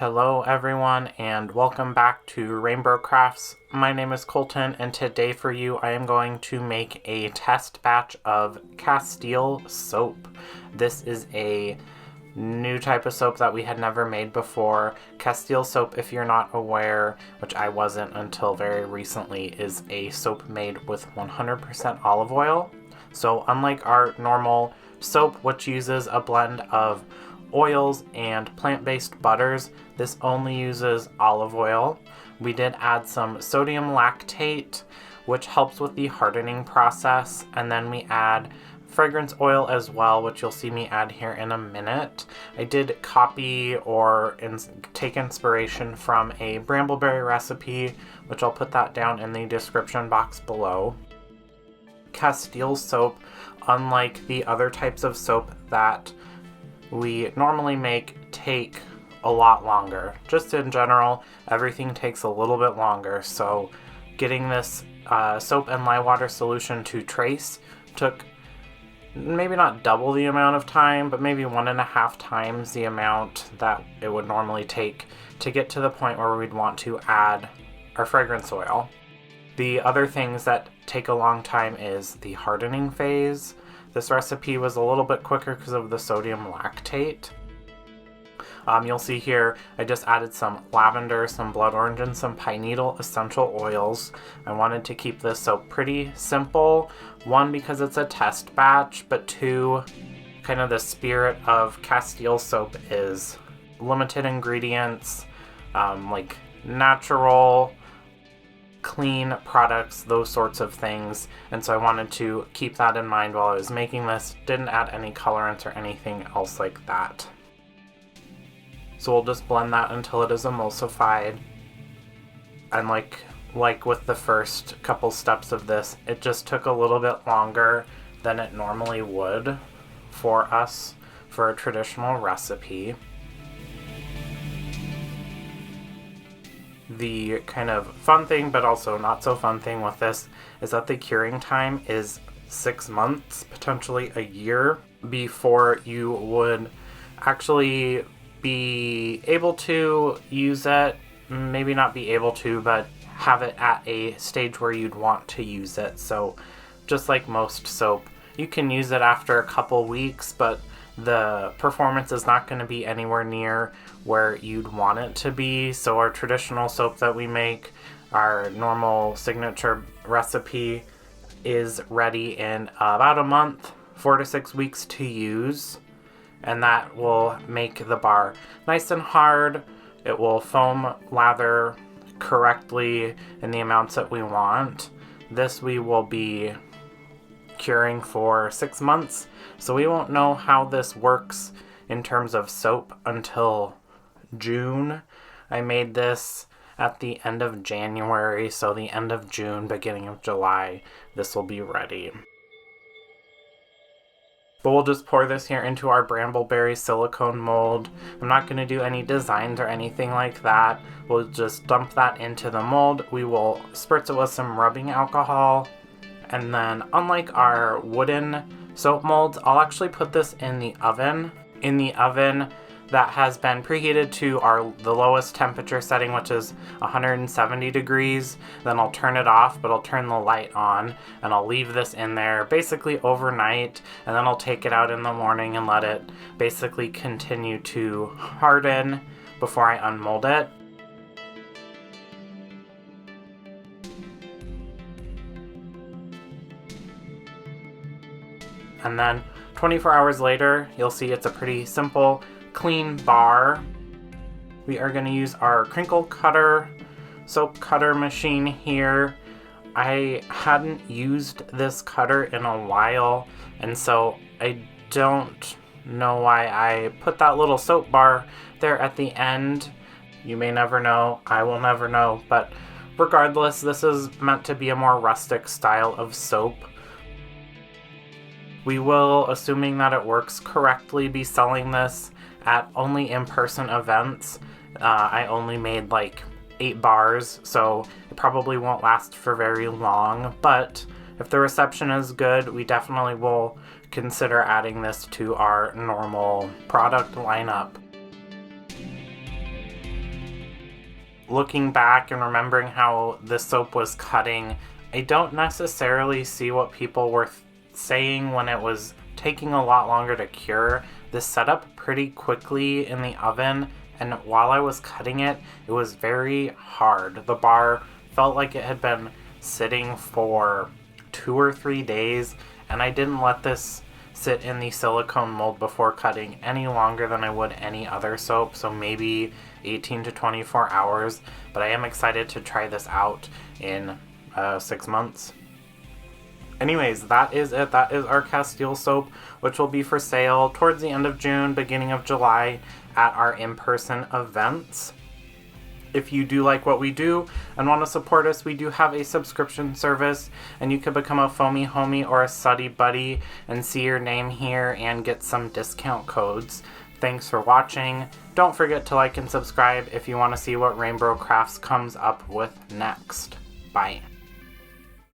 Hello everyone and welcome back to RainBro Crafts. My name is Colton and today for you I am going to make a test batch of Castile soap. This is a new type of soap that we had never made before. Castile soap, if you're not aware, which I wasn't until very recently, is a soap made with 100% olive oil. So unlike our normal soap, which uses a blend of oils and plant-based butters, this only uses olive oil. We did add some sodium lactate, which helps with the hardening process, and then we add fragrance oil as well, which you'll see me add here in a minute. I did copy or take inspiration from a brambleberry recipe, which I'll put that down in the description box below. Castile soap, unlike the other types of soap that we normally make, take a lot longer. Just in general, everything takes a little bit longer, so getting this soap and lye water solution to trace took maybe not double the amount of time, but maybe 1.5 times the amount that it would normally take to get to the point where we'd want to add our fragrance oil. The other things that take a long time is the hardening phase. This recipe was a little bit quicker because of the sodium lactate. You'll see here I just added some lavender, some blood orange, and some pine needle essential oils. I wanted to keep this soap pretty simple. One, because it's a test batch, but two, kind of the spirit of Castile soap is limited ingredients, like natural, clean products, those sorts of things, and so I wanted to keep that in mind while I was making this. Didn't add any colorants or anything else like that. So we'll just blend that until it is emulsified, and like with the first couple steps of this, it just took a little bit longer than it normally would for us for a traditional recipe. The kind of fun thing, but also not so fun thing with this, is that the curing time is 6 months, potentially a year, before you would actually be able to use it. Maybe not be able to, but have it at a stage where you'd want to use it. So just like most soap, you can use it after a couple weeks, but the performance is not going to be anywhere near where you'd want it to be. So our traditional soap that we make, our normal signature recipe, is ready in about a month, 4 to 6 weeks to use. And that will make the bar nice and hard. It will foam lather correctly in the amounts that we want. This we will be curing for 6 months, so we won't know how this works in terms of soap until June. I made this at the end of January, so the end of June, beginning of July, this will be ready. But we'll just pour this here into our brambleberry silicone mold. I'm not going to do any designs or anything like that. We'll just dump that into the mold. We will spritz it with some rubbing alcohol. And then, unlike our wooden soap molds, I'll actually put this in the oven. In the oven that has been preheated to the lowest temperature setting, which is 170 degrees. Then I'll turn it off, but I'll turn the light on, and I'll leave this in there basically overnight, and then I'll take it out in the morning and let it basically continue to harden before I unmold it. And then 24 hours later, you'll see it's a pretty simple, clean bar. We are going to use our crinkle cutter, soap cutter machine here. I hadn't used this cutter in a while, and so I don't know why I put that little soap bar there at the end. You may never know, I will never know, but regardless, this is meant to be a more rustic style of soap. We will, assuming that it works correctly, be selling this at only in-person events. I only made like 8 bars, so it probably won't last for very long, but if the reception is good, we definitely will consider adding this to our normal product lineup. looking back and remembering how the soap was cutting, I don't necessarily see what people were saying when it was taking a lot longer to cure. This set up pretty quickly in the oven, and while I was cutting it, it was very hard. The bar felt like it had been sitting for 2 or 3 days, and I didn't let this sit in the silicone mold before cutting any longer than I would any other soap, so maybe 18 to 24 hours, but I am excited to try this out in 6 months. Anyways, that is it. That is our Castile soap, which will be for sale towards the end of June, beginning of July at our in-person events. If you do like what we do and want to support us, we do have a subscription service, and you could become a foamy homie or a suddy buddy and see your name here and get some discount codes. Thanks for watching. Don't forget to like and subscribe if you want to see what RainBro Crafts comes up with next. Bye.